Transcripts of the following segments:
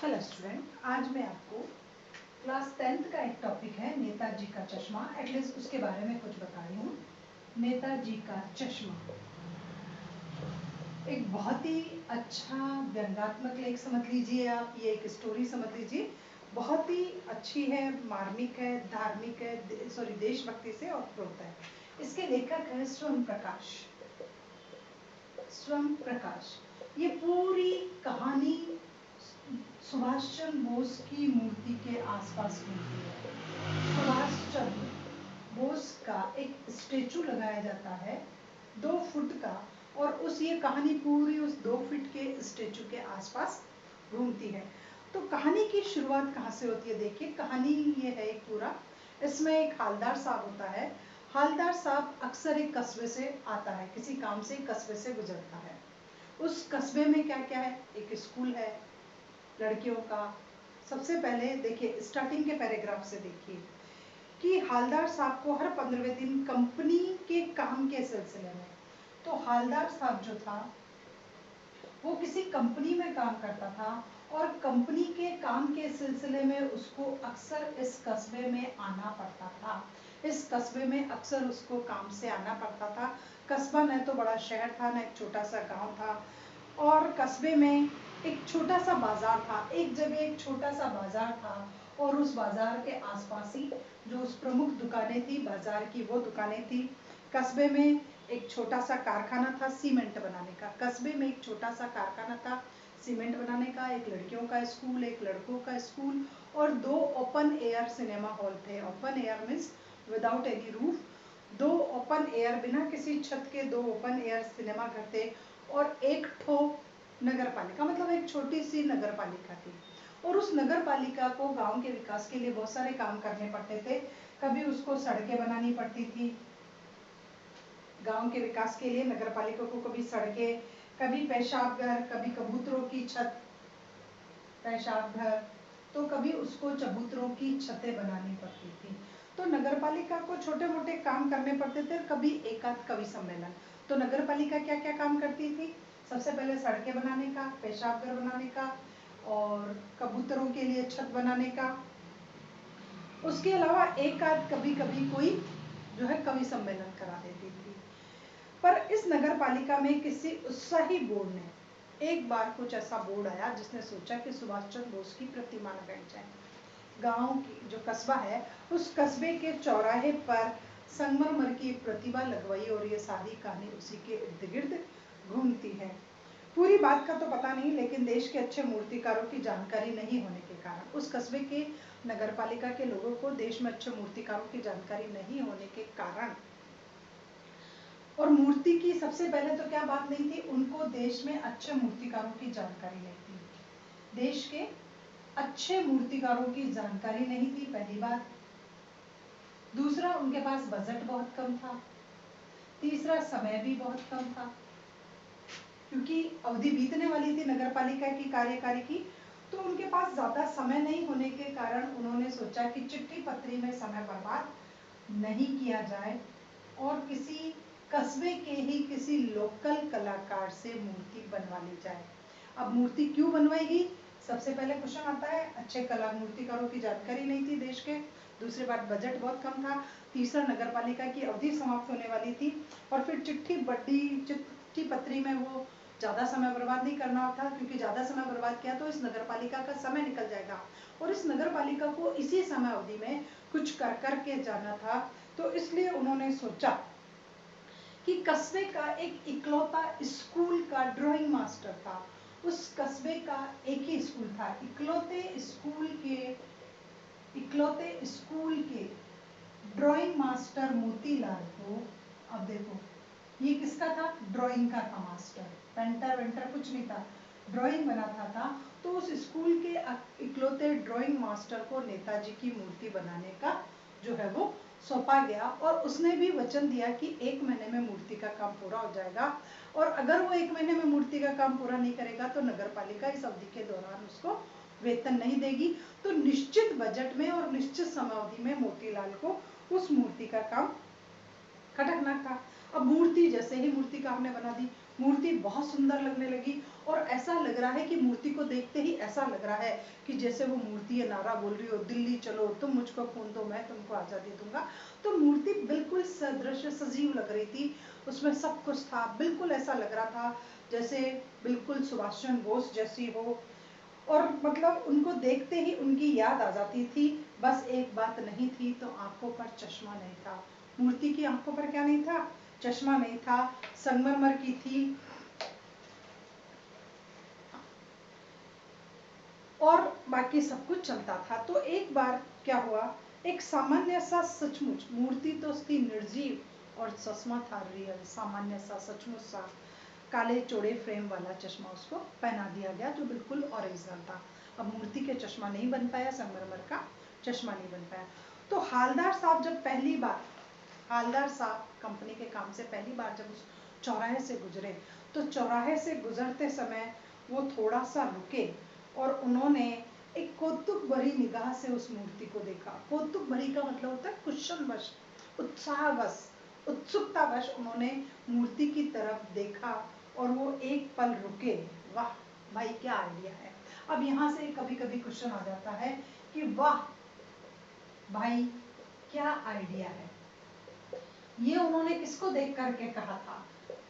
Hello student, आज मैं आपको क्लास 10th का एक टॉपिक है नेताजी का चश्मा। एटलीस्ट उसके बारे में कुछ बता रही हूँ। नेताजी का चश्मा एक बहुत ही अच्छा व्यंग्यात्मक लेख समझ लीजिए आप, ये एक स्टोरी समझ लीजिए। बहुत ही अच्छी है, मार्मिक है, धार्मिक है, देशभक्ति से ओतप्रोत है। इसके लेखक है स्वयं प्रकाश। स्वयं प्रकाश। ये पूरी कहानी सुभाष चंद्र बोस की मूर्ति के आसपास घूमती है। सुभाष चंद्र बोस का एक स्टेचू लगाया जाता है 2 फुट का, और ये कहानी पूरी उस 2 फीट के स्टेचू के आसपास घूमती है। तो कहानी की शुरुआत कहाँ से होती है? देखिए, कहानी ये है एक पूरा, इसमें एक हालदार साहब होता है। हालदार साहब अक्सर एक कस्बे से आता है, किसी काम से कस्बे से गुजरता है। उस कस्बे में क्या क्या है? एक स्कूल है लड़कियों का। सबसे पहले देखिए, स्टार्टिंग के पैराग्राफ से देखिए कि हालदार साहब को हर 15वें दिन कंपनी के काम के सिलसिले में, तो हालदार साहब जो था वो किसी कंपनी में काम करता था, और कंपनी के काम के सिलसिले में उसको अक्सर इस कस्बे में आना पड़ता था। इस कस्बे में अक्सर उसको काम से आना पड़ता था। कस्बा न तो बड़ा शहर था, न एक छोटा सा गांव था, और कस्बे में एक छोटा सा बाजार था। एक जगह एक छोटा सा बाजार था, और उस बाजार के आसपास ही जो उस प्रमुख दुकानें थी बाजार की, वो दुकानें थी। कस्बे में एक छोटा सा कारखाना था सीमेंट बनाने का। कस्बे में एक छोटा सा कारखाना था सीमेंट बनाने का। एक लड़कियों का स्कूल, एक लड़कों का स्कूल, और 2 ओपन एयर सिनेमा हॉल थे। Open air means without any roof. 2 open air, बिना किसी छत के 2 ओपन एयर सिनेमा घर थे, और एक ठो नगर पालिका, मतलब एक छोटी सी नगर पालिका थी। और उस नगर पालिका को गांव के विकास के लिए बहुत सारे काम करने पड़ते थे। कभी उसको सड़कें बनानी पड़ती थी गांव के विकास के लिए नगर पालिका को, कभी सड़कें, कभी पेशाब घर, कभी कबूतरों की छत पेशाब घर, तो कभी उसको चबूतरों की छतें बनानी पड़ती थी। तो नगर पालिका को छोटे मोटे काम करने पड़ते थे। कभी एकाध कवि सम्मेलन। तो नगर पालिका क्या क्या काम करती थी? सबसे पहले सड़कें बनाने का, पेशाब घर बनाने का, और कबूतरों के लिए छत बनाने का। उसके अलावा एक आध कभी कभी कोई जो है कवि सम्मेलन करा देती थी। पर इस नगर पालिका में किसी उत्साही बोर्ड ने एक बार कुछ ऐसा बोर्ड आया जिसने सोचा कि सुभाष चंद्र बोस की प्रतिमा लगाई जाए। गांव की जो कस्बा है, उस कस्बे के चौराहे पर संगमरमर की एक प्रतिमा लगवाई, और ये सारी कहानी उसी के इर्द गिर्द घूमती है। पूरी बात का तो पता नहीं, लेकिन देश के अच्छे मूर्तिकारों की जानकारी नहीं होने के कारण, उस कस्बे के नगर पालिका के लोगों को देश में अच्छे मूर्तिकारों की जानकारी नहीं होने के कारण, और मूर्ति की सबसे पहले तो क्या बात नहीं थी, उनको देश में अच्छे मूर्तिकारों की जानकारी नहीं थी। देश के अच्छे मूर्तिकारों की जानकारी नहीं थी, पहली बात। दूसरा, उनके पास बजट बहुत कम था। तीसरा, समय भी बहुत कम था, क्योंकि अवधि बीतने वाली थी नगर पालिका की कार्यकारी की। तो उनके पास ज्यादा समय नहीं होने के कारण उन्होंने सोचा कि चिट्ठी पत्री में समय बर्बाद नहीं किया जाए, और किसी कस्बे के ही किसी लोकल कलाकार से मूर्ति बनवा ली जाए। अब मूर्ति क्यों बनवाएगी? सबसे पहले क्वेश्चन आता है, अच्छे कला मूर्तिकारों की जानकारी नहीं थी देश के। दूसरी बात, बजट बहुत कम था। तीसरा, नगर पालिका की अवधि समाप्त होने वाली थी, और फिर चिट्ठी पत्री में वो ज़्यादा समय बर्बाद नहीं करना था, क्योंकि ज़्यादा समय बर्बाद किया तो इस नगर पालिका का समय निकल जाएगा, और इस नगर पालिका को इसी समय अवधि में कुछ कर करके जाना था। तो इसलिए उन्होंने सोचा कि कस्बे का एक इकलौता स्कूल का ड्राइंग मास्टर था। उस कस्बे का एक ही स्कूल था। इकलौते स्कूल के ड्राइंग मास्टर मोतीलाल को, अब देखो ये किसका था? ड्राइंग का था मास्टर, पेंटर वेंटर कुछ नहीं था, ड्राइंग बनाता था। तो उस स्कूल के इकलौते ड्राइंग मास्टर को नेताजी की मूर्ति बनाने का जो है वो सौंपा गया, और उसने भी वचन दिया कि 1 महीने में मूर्ति का काम पूरा हो जाएगा, और अगर वो 1 महीने में मूर्ति का काम पूरा नहीं करेगा तो नगर पालिका इस अवधि के दौरान उसको वेतन नहीं देगी। तो निश्चित बजट में और निश्चित समयावधि में मोतीलाल को उस मूर्ति का काम खटकना था। अब मूर्ति, जैसे ही मूर्ति का हमने बना दी, मूर्ति बहुत सुंदर लगने लगी, और ऐसा लग रहा है कि मूर्ति को देखते ही ऐसा लग रहा है कि जैसे वो मूर्ति ये नारा बोल रही हो, दिल्ली चलो, तुम मुझको खून दो, मैं तुमको आज़ादी दूंगा। तो मूर्ति बिल्कुल सदृश सजीव लग रही थी, उसमें सब कुछ था, बिल्कुल ऐसा लग रहा था जैसे बिल्कुल सुभाष चंद्र बोस जैसी हो। और मतलब उनको देखते ही उनकी याद आ जाती थी। बस एक बात नहीं थी, तो आंखों पर चश्मा नहीं था। मूर्ति की आंखों पर क्या नहीं था? चश्मा नहीं था, संगमरमर की थी। और बाकी सब कुछ चलता था। तो एक बार क्या हुआ, एक सामान्य सा सचमुच, मूर्ति तो थी निर्जीव और चश्मा था रियल, सामान्य सा सचमुच सा काले चौड़े फ्रेम वाला चश्मा उसको पहना दिया गया, जो बिल्कुल ओरिजिनल था। अब मूर्ति के चश्मा नहीं बन पाया, संगमरमर का चश्मा नहीं बन पाया। तो हालदार साहब जब पहली बार, हालदार साहब कंपनी के काम से पहली बार जब उस चौराहे से गुजरे, तो चौराहे से गुजरते समय वो थोड़ा सा रुके और उन्होंने एक कौतुक भरी निगाह से उस मूर्ति को देखा। कौतुक भरी का मतलब होता है कुशलवश, उत्साहवश, उत्सुकतावश उन्होंने मूर्ति की तरफ देखा और वो एक पल रुके। वाह भाई क्या आइडिया है। अब यहाँ से कभी कभी क्वेश्चन आ जाता है कि वाह भाई क्या आइडिया है। ये उन्होंने किसको देख करके कहा था?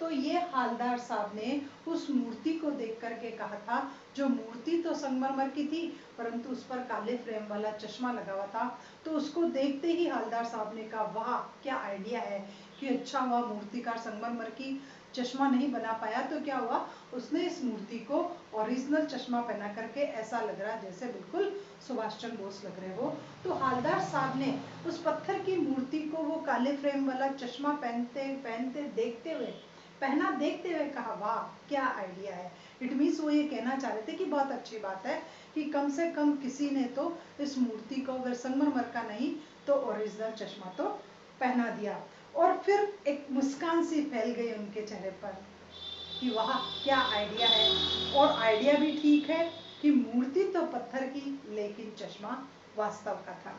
तो ये हालदार साहब ने उस मूर्ति को देख करके कहा था, जो मूर्ति तो संगमरमर की थी परंतु उस पर काले फ्रेम वाला चश्मा लगा हुआ था। तो उसको देखते ही हालदार साहब ने कहा वाह क्या आइडिया है, कि अच्छा हुआ मूर्तिकार संगमरमर की चश्मा नहीं बना पाया। तो क्या हुआ, उसने इस मूर्ति को ओरिजिनल चश्मा पहना करके ऐसा लग रहा जैसे बिल्कुल सुभाष चंद्र बोस लग रहे हो। तो हालदार साहब ने उस पत्थर की मूर्ति को वो काले फ्रेम वाला चश्मा पहनते देखते हुए कहा वाह क्या आइडिया है। इट मीन्स वो ये कहना चाह रहे थे कि बहुत अच्छी बात है कि कम से कम किसी ने तो इस मूर्ति को अगर संगमरमर का नहीं तो ओरिजिनल चश्मा तो पहना दिया। और फिर एक मुस्कान सी फैल गई उनके चेहरे पर कि वाह क्या आइडिया है। और आइडिया भी ठीक है कि मूर्ति तो पत्थर की लेकिन चश्मा वास्तव का था।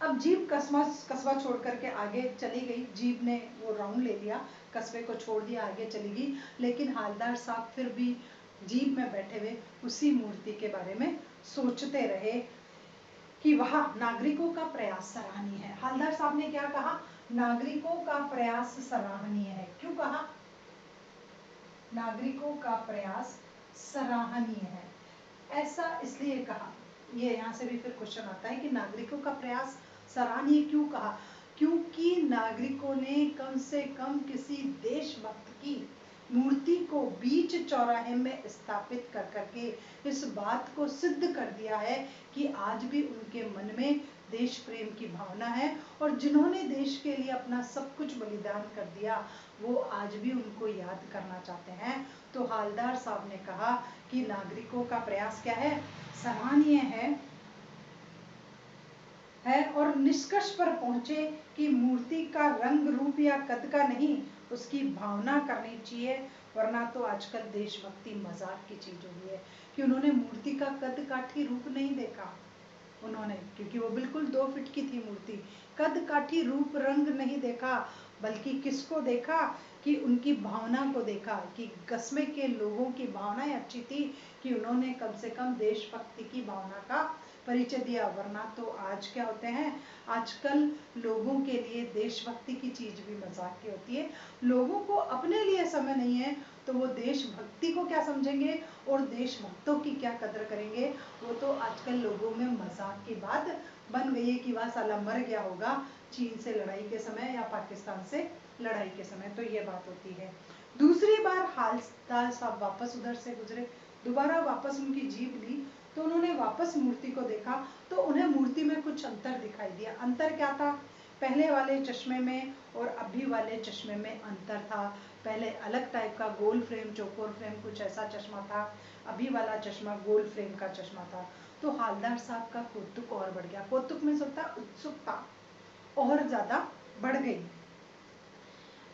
अब जीप कस्बा छोड़ करके आगे चली गई। जीप ने वो राउंड ले लिया, कस्बे को छोड़ दिया, आगे चली गई। लेकिन हालदार साहब फिर भी जीप में बैठे हुए उसी मूर्ति के बारे में सोचते रहे कि वह नागरिकों का प्रयास सराहनीय है। हालदार साहब ने क्या कहा? नागरिकों का प्रयास सराहनीय है। क्यों कहा? नागरिकों का प्रयास सराहनीय है, ऐसा इसलिए कहा। ये यहाँ से भी फिर क्वेश्चन आता है कि नागरिकों का प्रयास सराहनीय क्यों कहा? क्योंकि नागरिकों ने कम से कम किसी देशभक्त की मूर्ति को बीच चौराहे में स्थापित कर करके इस बात को सिद्ध कर दिया है कि आज भी उनके मन में देश प्रेम की भावना है और जिन्होंने देश के लिए अपना सब कुछ बलिदान कर दिया वो आज भी उनको याद करना चाहते हैं। तो हालदार साहब ने कहा कि नागरिकों का प्रयास क्या है? सराहनीय है और निष्कर्ष पर पहुंचे कि मूर्ति का रंग रूप या कद का नहीं, उसकी भावना करनी चाहिए, वरना तो आजकल देशभक्ति मजाक की चीज हो गई है। कि उन्होंने मूर्ति का कद काठी रूप नहीं देखा उन्होंने, क्योंकि वो बिल्कुल 2 फीट की थी मूर्ति, कद काठी रूप रंग नहीं देखा, बल्कि किसको देखा कि उनकी भावना को देखा कि कस्बे के लोगों की भावनाएं अच्छी थी कि उन्होंने कम से कम देशभक्ति की भावना का परिचय दिया। वरना तो आज क्या होते हैं, आजकल लोगों के लिए देशभक्ति की चीज भी मजाक की होती है। लोगों को अपने लिए समय नहीं है तो वो देशभक्ति को क्या समझेंगे और देशभक्तों की क्या कदर करेंगे। वो तो आजकल लोगों में मजाक की बात बन गई है कि वह साला मर गया होगा चीन से लड़ाई के समय या पाकिस्तान से लड़ाई के समय। तो ये बात होती है। दूसरी बार हालदार साहब वापस उधर से गुजरे, दोबारा वापस उनकी जीप ली तो उन्होंने वापस मूर्ति को देखा तो उन्हें मूर्ति में कुछ अंतर दिखाई दिया। अंतर क्या था? पहले वाले चश्मे में और अभी वाले चश्मे में अंतर था। पहले अलग टाइप का गोल फ्रेम, चौकोर फ्रेम, कुछ ऐसा चश्मा था, अभी वाला चश्मा गोल फ्रेम का चश्मा था। तो हालदार साहब का कौतुक और बढ़ गया। कौतुक में होता है उत्सुकता और ज्यादा बढ़ गई।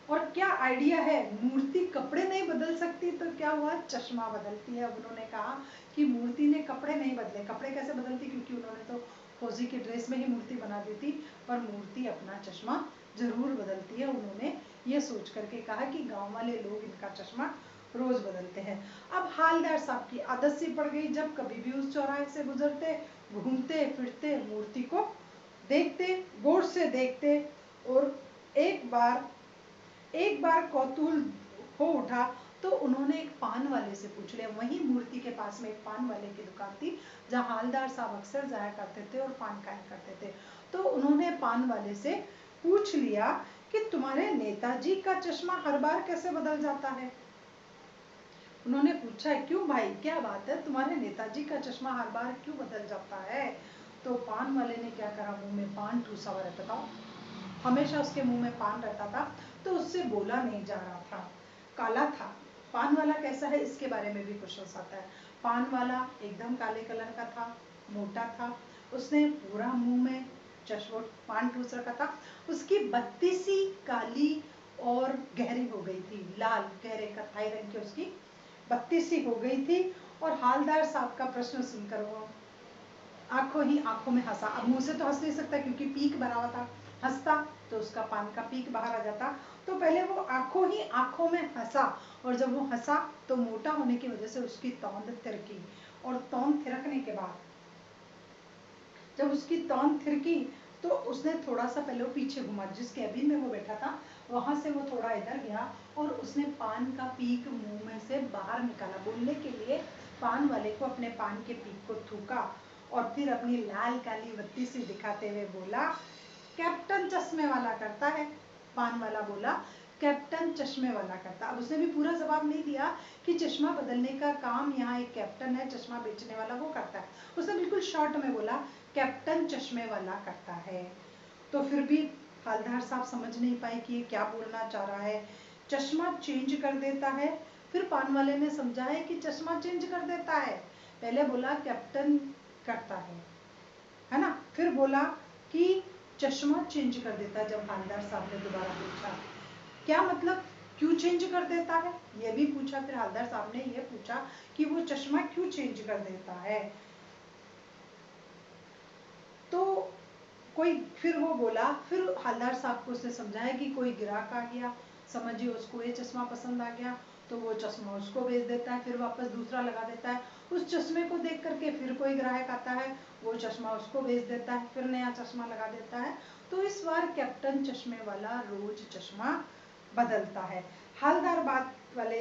और क्या आइडिया है, मूर्ति कपड़े नहीं बदल सकती तो क्या हुआ, चश्मा बदलती है। अब उन्होंने कहा कि मूर्ति ने कपड़े नहीं बदले। कपड़े कैसे बदलती? क्योंकि उन्होंने तो फौजी की ड्रेस में ही मूर्ति बना दी थी, पर मूर्ति अपना चश्मा जरूर बदलती है। उन्होंने ये सोच करके कहा कि गांव वाले लोग इनका चश्मा रोज बदलते हैं। अब हालदार साहब की आदत सी पड़ गई, जब कभी भी उस चौराहे से गुजरते, घूमते फिरते मूर्ति को देखते, गौर से देखते, और एक बार कौतूहल हो उठा तो उन्होंने एक पान वाले से पूछ लिया। वहीं मूर्ति के पास में एक पान वाले की दुकान थी, जहाँ हालदार साहब अक्सर जाया करते थे और पान खाया करते थे। तो उन्होंने पान वाले से पूछ लिया कि तुम्हारे नेताजी का चश्मा हर बार कैसे बदल जाता है। उन्होंने पूछा, क्यों भाई, क्या बात है, तुम्हारे नेताजी का चश्मा हर बार क्यों बदल जाता है। तो पान वाले ने क्या करा, मुंह में पान ठूसा हुआ रहता था, हमेशा उसके मुंह में पान रहता था, तो उससे बोला नहीं जा रहा था, काला था। पान वाला कैसा है इसके बारे में भी क्वेश्चन आता है। पान वाला एकदम काले कलर का था, मोटा था, उसने पूरा मुंह में चश्मा पान ठूस रखा था, उसकी बत्ती सी काली और गहरी हो गई थी, लाल गहरे कथाई रंग की उसकी बत्ती सी हो गई थी। और हालदार साहब का प्रश्न सुनकर वो आंखों ही आंखों में हंसा। अब मुंह से तो हंस नहीं सकता क्योंकि पीक भरा हुआ था, हंसता तो उसका पान का पीक बाहर आ जाता। तो पहले वो आंखों ही आंखों में हंसा, और जब वो हंसा तो मोटा होने की वजह से उसकी तौंद थिरकी, और तौंद थिरकने के बाद जब उसकी तौंद थिरकी तो उसने थोड़ा सा पहले वो पीछे घुमा, जिस कैबिन में वो बैठा था वहां से वो थोड़ा इधर गया, और उसने पान का पीक मुंह में से बाहर निकाला। बोलने के लिए पान वाले को अपने पान के पीक को थूका, और फिर अपनी लाल काली बत्ती सी दिखाते हुए बोला, कैप्टन चश्मे वाला करता है। पान वाला बोला, कैप्टन चश्मे वाला करता। अब उसने भी पूरा जवाब नहीं दिया कि चश्मा बदलने का काम यहाँ एक कैप्टन है, चश्मा बेचने वाला, वो करता है। उसने बिल्कुल शॉर्ट में बोला, कैप्टन चश्मे वाला करता है। तो फिर भी हवलदार साहब समझ नहीं पाए कि ये क्या बोलना चाह रहा है। चश्मा चेंज कर देता है, फिर पान वाले ने समझाया कि चश्मा चेंज कर देता है। पहले बोला कैप्टन करता है ना, फिर बोला कि चश्मा चेंज कर देता है। जब हवलदार साहब ने दोबारा पूछा, क्या मतलब, क्यों चेंज कर देता है, ये भी पूछा। फिर हवलदार साहब ने ये पूछा कि वो चश्मा क्यों चेंज कर देता है। तो कोई, फिर वो बोला, फिर हवलदार साहब को उसने समझाया कि कोई ग्राहक आ गया, समझिए उसको ये चश्मा पसंद आ गया, तो वो चश्मा उसको बेच देता है, फिर वापस दूसरा लगा देता है। उस चश्मे को देख करके फिर कोई ग्राहक आता है, वो चश्मा उसको बेच देता है, फिर नया चश्मा लगा देता है। तो इस बार कैप्टन चश्मे वाला रोज चश्मा बदलता है। हवलदार बात वाले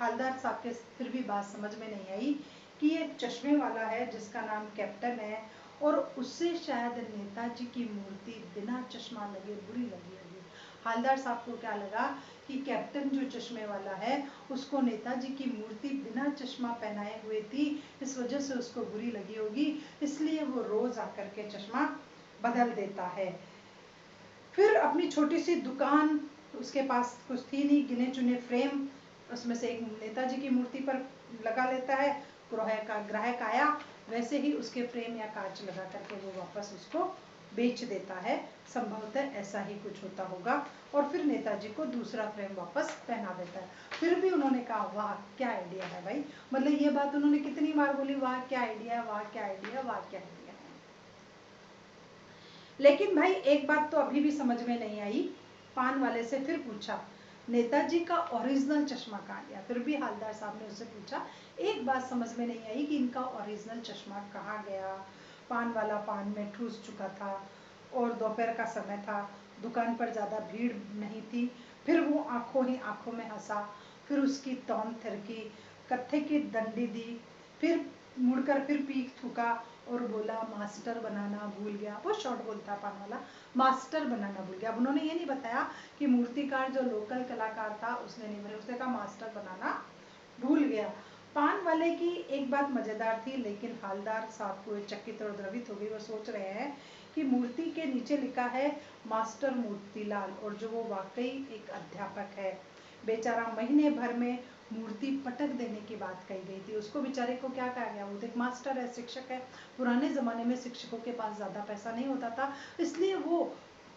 हवलदार साहब के फिर भी बात समझ में नहीं आई कि ये चश्मे वाला है जिसका नाम कैप्टन है, और उससे शायद नेताजी की मूर्ति बिना चश्मा लगे बुरी लगी होगी। हवलदार साहब को क्या लगा कि कैप्टन जो चश्मे वाला है उसको नेताजी की मूर्ति बिना चश्मा पहनाए हुए थी, इस वजह से उसको बुरी लगी होगी, इसलिए वो रोज आकर के चश्मा बदल देता है। फिर अपनी छोटी सी दुकान, उसके पास कुछ थी नहीं, गिने चुने फ्रेम, उसमें से एक नेताजी की मूर्ति पर लगा लेता है। ग्राहक आया, वैसे ही उसके फ्रेम या कांच लगा करके वो वापस उसको बेच देता है। संभवतः ऐसा ही कुछ होता होगा, और फिर नेताजी को दूसरा फ्रेम वापस पहना देता है। फिर भी उन्होंने कहा, वाह क्या आइडिया है भाई, मतलब ये बात उन्होंने कितनी बार बोली, वाह क्या आइडिया, वाह क्या आइडिया, वाह क्या आइडिया। लेकिन भाई एक बात तो अभी भी समझ में नहीं आई। पान वाले से फिर पूछा, नेताजी का ओरिजिनल चश्मा कहाँ गया। फिर भी हवलदार साहब ने उससे पूछा, एक बात समझ में नहीं आई कि इनका ओरिजिनल चश्मा कहाँ गया। पान वाला पान में ठूस चुका था, और दोपहर का समय था, दुकान पर ज़्यादा भीड़ नहीं थी। फिर वो आंखों ही आंखों में हंसा, फिर उसकी तौन थिरकी, कत्थे की डंडी दी, फिर मुड़कर फिर पीक थूका, और बोला, मास्टर बनाना भूल गया। वो शॉर्ट बोलता है पान वाला, मास्टर बनाना भूल गया। अब उन्होंने ये नहीं बताया कि मूर्तिकार जो लोकल कलाकार था उसने नहीं बनाया, उसने कहा मास्टर बनाना भूल गया। पान वाले की एक बात मजेदार थी, लेकिन हवलदार साहब को चकित और द्रवित हो गई। वो सोच रहे हैं कि मूर्ति के नीचे लिखा है मास्टर मोतीलाल, और जो वो वाकई एक अध्यापक है। बेचारा महीने भर में मूर्ति पटक देने की बात कही गई थी, उसको बेचारे को क्या कहा गया, वो एक मास्टर है, शिक्षक है। पुराने ज़माने में शिक्षकों के पास ज़्यादा पैसा नहीं होता था, इसलिए वो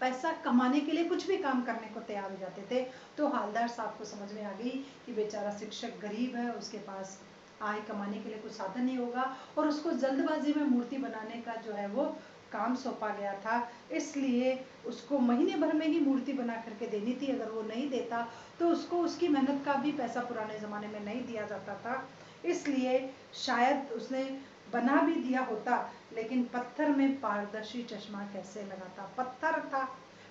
पैसा कमाने के लिए कुछ भी काम करने को तैयार हो जाते थे। तो हवलदार साहब को समझ में आ गई कि बेचारा शिक्षक गरीब है, उसके पास आय कमाने के लिए कुछ साधन नहीं होगा, और उसको जल्दबाजी में मूर्ति बनाने का जो है वो काम सौंपा गया था, इसलिए उसको महीने भर में ही मूर्ति बना करके देनी थी। अगर वो नहीं देता तो उसको उसकी मेहनत का भी पैसा पुराने ज़माने में नहीं दिया जाता था, इसलिए शायद उसने बना भी दिया होता, लेकिन पत्थर में पारदर्शी चश्मा कैसे लगाता। पत्थर था,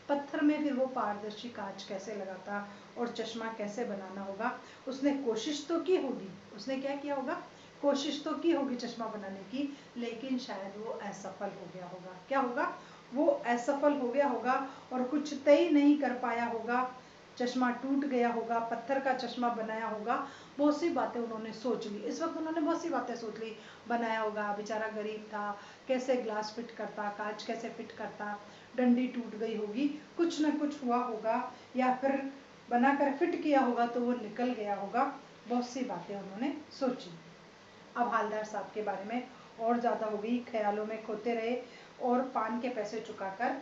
पत्थर में फिर वो पारदर्शी कांच कैसे लगाता और चश्मा कैसे बनाना होगा। उसने कोशिश तो की होगी, उसने क्या किया होगा, कोशिश तो की होगी चश्मा बनाने की, लेकिन शायद वो असफल हो गया होगा। क्या होगा, वो असफल हो गया होगा और कुछ तय नहीं कर पाया होगा, चश्मा टूट गया होगा, पत्थर का चश्मा बनाया होगा। बहुत सी बातें उन्होंने सोच ली, इस वक्त उन्होंने बहुत सी बातें सोच ली। बनाया होगा, बेचारा गरीब था, कैसे ग्लास फिट करता, कांच कैसे फिट करता, डंडी टूट गई होगी, कुछ ना कुछ हुआ होगा, या फिर बनाकर फिट किया होगा तो वो निकल गया होगा। बहुत सी बातें उन्होंने सोची। अब हालदार साहब के बारे में और ज़्यादा हो गई, ख्यालों में खोते रहे और पान के पैसे चुकाकर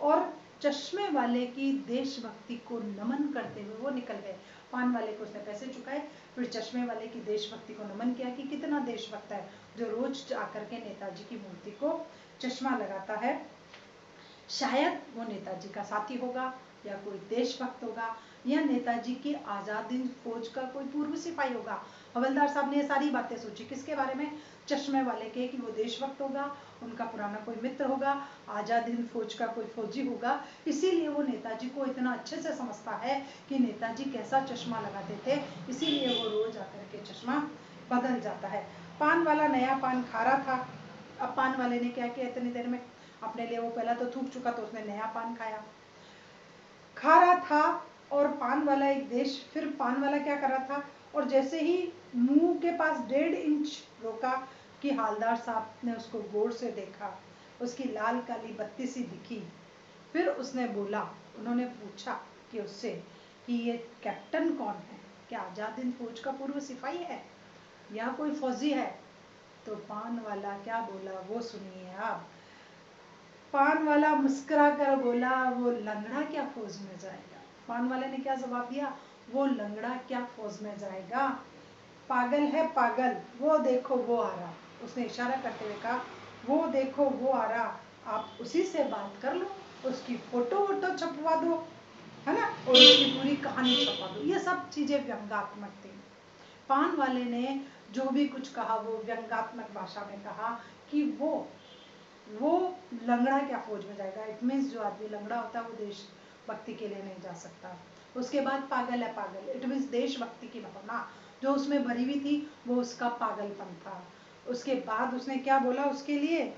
और चश्मे वाले की देशभक्ति को नमन करते हुए वो निकल गए। पान वाले को उसने पैसे चुकाए, फिर चश्मे वाले की देशभक्ति को नमन किया कि कितना देशभक्त है जो रोज आकर के नेताजी की मूर्ति को चश्मा लगाता है। शायद वो नेताजी का साथी होगा या कोई देशभक्त होगा या नेताजी की आजाद हिंद फौज का कोई पूर्व सिपाही होगा। हवलदार साहब ने ये सारी बातें सोची, किसके बारे में, चश्मे वाले के, कि वो देशभक्त होगा, उनका पुराना कोई मित्र होगा, आजाद हिंद फौज का कोई फौजी होगा, इसीलिए वो नेताजी को इतना अच्छे से समझता है कि नेताजी कैसा चश्मा लगाते थे, इसीलिए वो रोज आकर के चश्मा बदल जाता है। पान वाला नया पान खा रहा था। अब पान वाले ने क्या किया, इतनी देर में अपने लिए वो पहला तो थूक चुका, तो उसने नया पान खाया, खा रहा था और पान वाला एक देश, फिर पान वाला क्या कर रहा था, और जैसे ही मुंह के पास 1.5 इंच रोका कि हालदार साहब ने उसको गौर से देखा, उसकी लाल काली बत्ती सी दिखी, फिर उसने बोला, उन्होंने पूछा कि उससे कि ये कैप्टन कौन है, क्या आजाद हिंद फौज का पूर्व सिपाही है या कोई फौजी है। तो पान वाला क्या बोला वो सुनिए आप। पान वाला मुस्कुरा कर बोला, वो लंगड़ा क्या फौज में जाएगा। पान वाले ने क्या जवाब दिया, वो लंगड़ा क्या फौज में जाएगा, पागल है पागल, वो देखो वो आ रहा। उसने इशारा करते हुए कहा, वो देखो वो आ रहा, आप उसी से बात कर लो, उसकी फोटो वोटो छपवा दो, है ना, और उसकी पूरी कहानी छपवा दो। ये सब चीजें व्यंग्यात्मक थी। पान वाले ने जो भी कुछ कहा वो व्यंग्यात्मक भाषा में कहा कि वो लंगड़ा क्या फौज में जाएगा। इट मीन्स जो आदमी लंगड़ा होता है वो देशभक्ति के लिए नहीं जा सकता। उसके बाद पागल है पागल, इट मीन्स देशभक्ति की भावना जो उसमें भरी हुई थी वो उसका पागलपन था। उसके बाद उसने क्या बोला, उसके लिए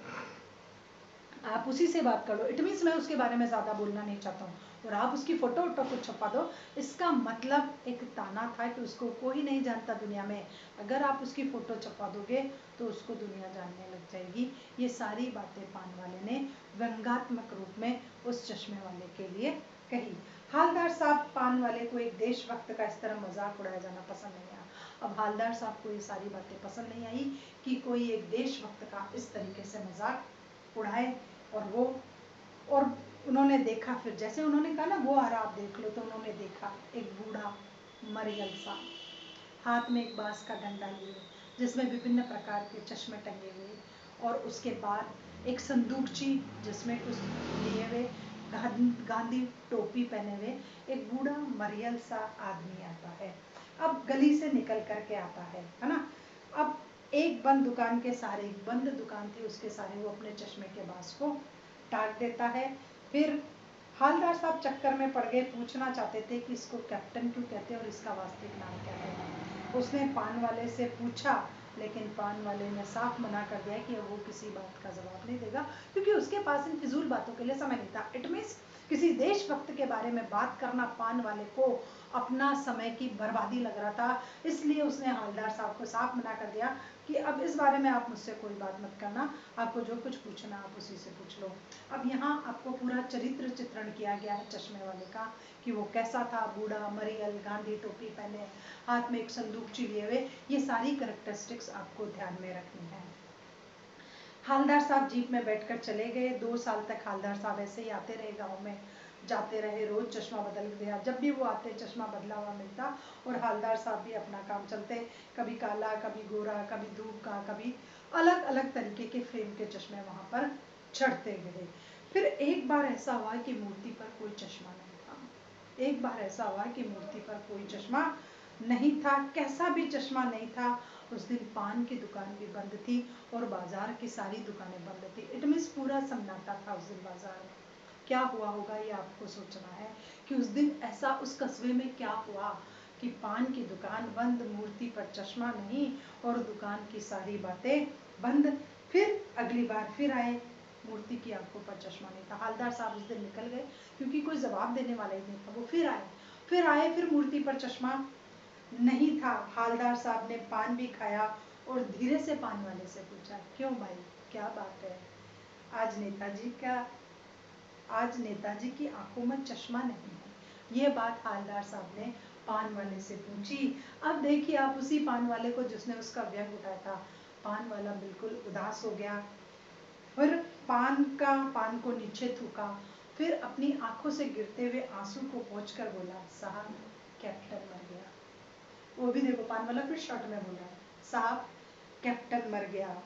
आप उसी से बात कर लो, इट मीन्स मैं उसके बारे में ज़्यादा बोलना नहीं चाहता हूँ और आप उसकी फोटो वोटो कुछ छपा दो। इसका मतलब एक ताना था कि उसको कोई नहीं जानता दुनिया में, अगर आप उसकी फोटो छपा दोगे तो उसको दुनिया जानने लग जाएगी। ये सारी बातें पान वाले ने व्यंग्यात्मक रूप में उस चश्मे वाले के लिए कही। हालदार साहब पान वाले को एक देशभक्त का इस तरह मजाक उड़ाया जाना पसंद नहीं आया। अब हालदार साहब को ये सारी बातें पसंद नहीं आई कि कोई एक देशभक्त का इस तरीके से मजाक उड़ाए, और उन्होंने देखा, फिर जैसे उन्होंने कहा ना वो आ रहा आप देख लो, तो उन्होंने देखा एक बूढ़ा मरियल सा हाथ में एक बांस का डंडा लिए जिसमें विभिन्न प्रकार के चश्मे टंगे हुए, और उसके बाद एक संदूकची जिसमें कुछ लिए हुए गांधी टोपी पहने हुए एक बूढ़ा मरियल सा आदमी आता है। अब गली से निकल करके आता है ना। अब एक बंद दुकान के सारे, बंद दुकान थी उसके सारे, वो अपने चश्मे के बांस को टाक देता है। फिर हालदार साहब चक्कर में पड़ गए, पूछना चाहते थे कि इसको कैप्टन क्यों कहते हैं और इसका वास्तविक नाम क्या है। उसने पान वाले से पूछा, लेकिन पान वाले ने साफ मना कर दिया कि वो किसी बात का जवाब नहीं देगा, क्योंकि उसके पास इन फिजूल बातों के लिए समय नहीं था। इट मीन्स किसी देशभक्त के बारे में बात करना पान वाले को अपना समय की बर्बादी लग रहा था, इसलिए उसने हालदार साहब को साफ मना कर दिया कि अब इस बारे में आप मुझसे कोई बात मत करना, आपको जो कुछ पूछना आप उसी से पूछ लो। अब यहाँ आपको पूरा चरित्र चित्रण किया गया है चश्मे वाले का कि वो कैसा था, बूढ़ा मरियल, गांधी टोपी पहने, हाथ में एक संदूकची लिए हुए, ये सारी कैरेक्टरिस्टिक्स आपको ध्यान में रखनी है। हालदार साहब जीप में बैठकर चले गए। 2 साल तक हालदार साहब ऐसे ही आते रहे, गाँव में जाते रहे, रोज चश्मा बदल दिया, जब भी वो आते चश्मा बदला हुआ मिलता और हालदार साहब भी अपना काम चलते, कभी काला, कभी गोरा, कभी धूप का, कभी अलग अलग तरीके के फ्रेम के चश्मे वहाँ पर चढ़ते गए। फिर एक बार ऐसा हुआ कि मूर्ति पर कोई चश्मा नहीं था। एक बार ऐसा हुआ कि मूर्ति पर कोई चश्मा नहीं था, कैसा भी चश्मा नहीं था। उस दिन पान की दुकान भी बंद थी और बाजार की सारी दुकानें बंद थी। इट मीन्स पूरा सन्नाटा था उस दिन बाजार में। क्या हुआ होगा ये आपको सोचना है कि उस दिन ऐसा उस कस्बे में क्या हुआ कि पान की दुकान बंद, मूर्ति पर चश्मा नहीं और दुकान की सारी बातें बंद। फिर अगली बार फिर आए, मूर्ति की आंखों पर चश्मा नहीं था। हालदार साहब उस दिन निकल गए क्योंकि कोई जवाब देने वाला ही नहीं था। वो फिर मूर्ति पर चश्मा नहीं था। हालदार साहब ने पान भी खाया और धीरे से पान वाले से पूछा, क्यों भाई, क्या बात है, आज नेताजी की आंखों में चश्मा नहीं है। ये बात हालदार साहब ने पान वाले से पूछी। अब देखिए आप उसी पान वाले को जिसने उसका व्यंग उठाया था, पान वाला बिल्कुल उदास हो गया। फिर पान को नीचे थूका, फिर अपनी आंखों से गिरते हुए आंसू को पोंछकर बोला, साहब कैप्टन मर गया। वो भी देखो पान वाला फिर शॉर्ट में बोला, साहब कैप्टन मर गया।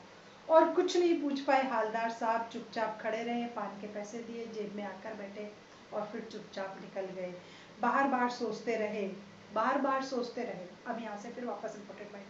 और कुछ नहीं पूछ पाए हालदार साहब, चुपचाप खड़े रहे, पान के पैसे दिए, जेब में आकर बैठे और फिर चुपचाप निकल गए। बार बार सोचते रहे। अब यहाँ से फिर वापस इम्पोर्टेंट पॉइंट,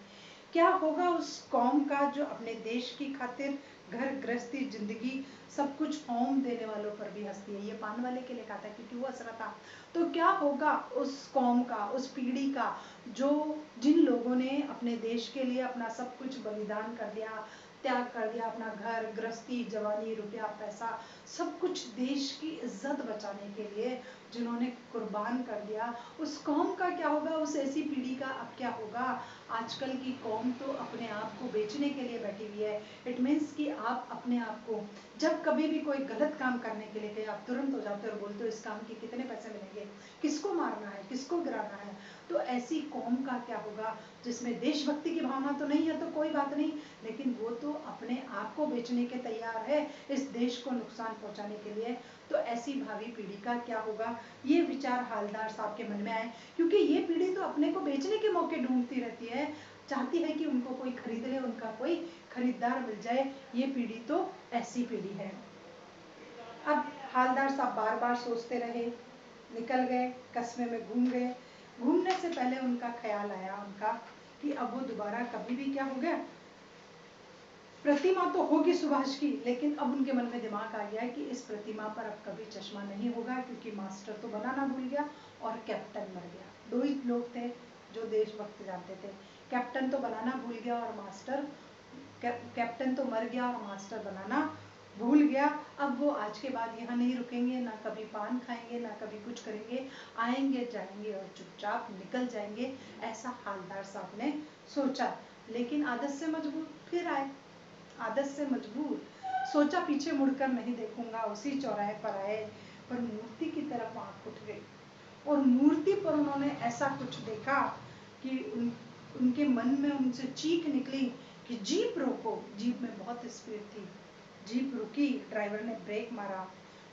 क्या होगा उस कौम का जो अपने देश की खातिर घर गृहस्थी जिंदगी सब कुछ फॉर्म देने वालों पर भी हंसती है। ये पान वाले के लिए कहा था क्योंकि वो हंस रहा था। तो क्या होगा उस कौम का, उस पीढ़ी का जो जिन लोगों ने अपने देश के लिए अपना सब कुछ बलिदान कर दिया, त्याग कर दिया, अपना घर गृहस्थी, जवानी, रुपया, पैसा सब कुछ देश की इज्जत बचाने के लिए जिन्होंने कुर्बान कर दिया, उस कौम का क्या होगा, उस ऐसी पीढ़ी का अब क्या होगा। आजकल की कौम तो अपने आप को बेचने के लिए बैठी हुई है। इट मीन्स कि आप अपने आप को जब कभी भी कोई गलत काम करने के लिए गए, आप तुरंत हो जाते हो और बोलते हो इस काम के कितने पैसे मिलेंगे, किसको मारना है, किसको गिराना है। तो ऐसी कौम का क्या होगा जिसमें देशभक्ति की भावना तो नहीं है तो कोई बात नहीं, लेकिन वो तो अपने आप को बेचने के तैयार है इस देश को नुकसान पहुंचाने के लिए। तो ऐसी भावी पीढ़ी का क्या होगा, ये विचार हालदार साहब के मन में आए, क्योंकि ये पीढ़ी तो अपने को बेचने के मौके ढूंढती रहती है, चाहती है कि उनको कोई खरीद ले, उनका कोई खरीदार मिल जाए। ये पीढ़ी तो ऐसी पीढ़ी है। अब हालदार साहब बार बार सोचते रहे, निकल गए, कस्बे में घूम गए। घूमने से पहले उनका ख्याल आया उनका कि अब वो दोबारा कभी भी क्या हो गया, प्रतिमा तो होगी सुभाष की, लेकिन अब उनके मन में दिमाग आ गया है कि इस प्रतिमा पर अब कभी चश्मा नहीं होगा, क्योंकि मास्टर तो बनाना भूल गया और कैप्टन मर गया। दो ही लोग थे जो देशभक्त जानते थे, कैप्टन तो बनाना भूल गया और मास्टर कैप्टन तो मर गया और मास्टर बनाना भूल गया। अब वो आज के बाद यहाँ नहीं रुकेंगे, ना कभी पान खाएंगे, ना कभी कुछ करेंगे, आएंगे जाएंगे और चुपचाप निकल जाएंगे, ऐसा हालदार साहब ने सोचा। लेकिन आदत से मजबूर फिर आए, आदत से मजबूर सोचा पीछे मुड़कर नहीं देखूंगा। उसी चौराहे पर आए, पर मूर्ति की तरफ आंख उठ गई और मूर्ति पर उन्होंने ऐसा कुछ देखा कि उनके मन में उनसे चीख निकली कि जीप रोको। जीप में बहुत स्पीड थी, जीप रुकी, ड्राइवर ने ब्रेक मारा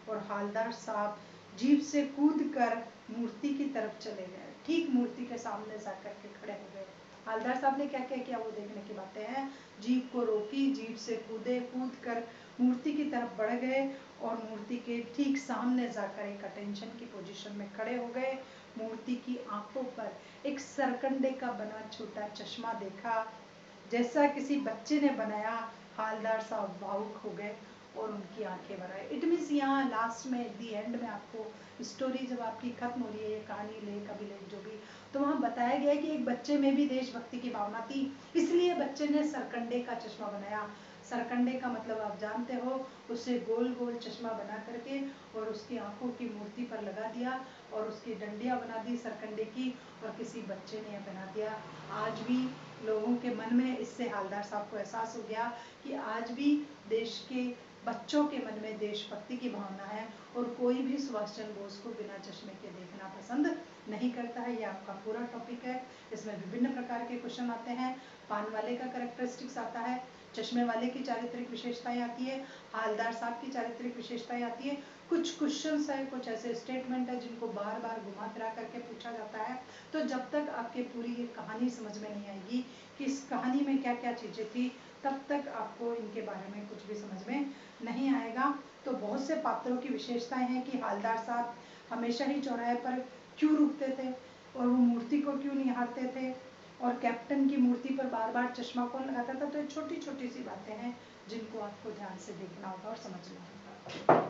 और हालदार साहब जीप से कूदकर मूर्ति की तरफ चले गए, ठीक मूर्ति के सामने जाकर के खड़े हो गए। हालदार साहब ने क्या क्या किया वो देखने की बातें हैं। जीप को रोकी, जीप से कूदे, कूद कर मूर्ति की तरफ बढ़ गए और मूर्ति के ठीक सामने जाकर एक अटेंशन की पोजीशन में खड़े हो गए। मूर्ति की आंखों पर एक सरकंडे का बना छोटा चश्मा देखा, जैसा किसी बच्चे ने बनाया। हालदार साहब भावुक हो गए और उनकी आंखें भर आई। इट मीन्स यहाँ लास्ट में दी एंड में आपको स्टोरी जब आपकी खत्म हो रही है, ये कहानी लेख अभिलेख जो भी, तो वहाँ बताया गया है कि एक बच्चे में भी देशभक्ति की भावना थी, इसलिए बच्चे ने सरकंडे का चश्मा बनाया। सरकंडे का मतलब आप जानते हो, उसे गोल गोल चश्मा बना करके और उसकी आंखों की मूर्ति पर लगा दिया और उसकी डंडियां बना दी सरकंडे की और किसी बच्चे ने बना दिया। आज भी लोगों के मन में, इससे हालदार साहब को एहसास हो गया कि आज भी देश के बच्चों के मन में देशभक्ति की भावना है और कोई भी सुभाष चंद्र बोस को बिना चश्मे के देखना पसंद नहीं करता है। ये आपका पूरा टॉपिक है, इसमें विभिन्न प्रकार के क्वेश्चन आते हैं। पान वाले का कैरेक्टरिस्टिक्स आता है, चश्मे वाले की चारित्रिक विशेषताएं आती है, हालदार साहब की चारित्रिक विशेषताएं आती है, कुछ क्वेश्चंस है, कुछ ऐसे स्टेटमेंट है जिनको बार बार घुमा फिरा करके पूछा जाता है। तो जब तक आपके पूरी ये कहानी समझ में नहीं आएगी कि इस कहानी में क्या क्या चीज़ें थी, तब तक आपको इनके बारे में कुछ भी समझ में नहीं आएगा। तो बहुत से पात्रों की विशेषताएं हैं कि हवलदार साहब हमेशा ही चौराहे पर क्यों रुकते थे और वो मूर्ति को क्यों निहारते थे, और कैप्टन की मूर्ति पर बार बार चश्मा कौन लगाता था। तो छोटी छोटी सी बातें हैं जिनको आपको ध्यान से देखना होगा और समझना होगा।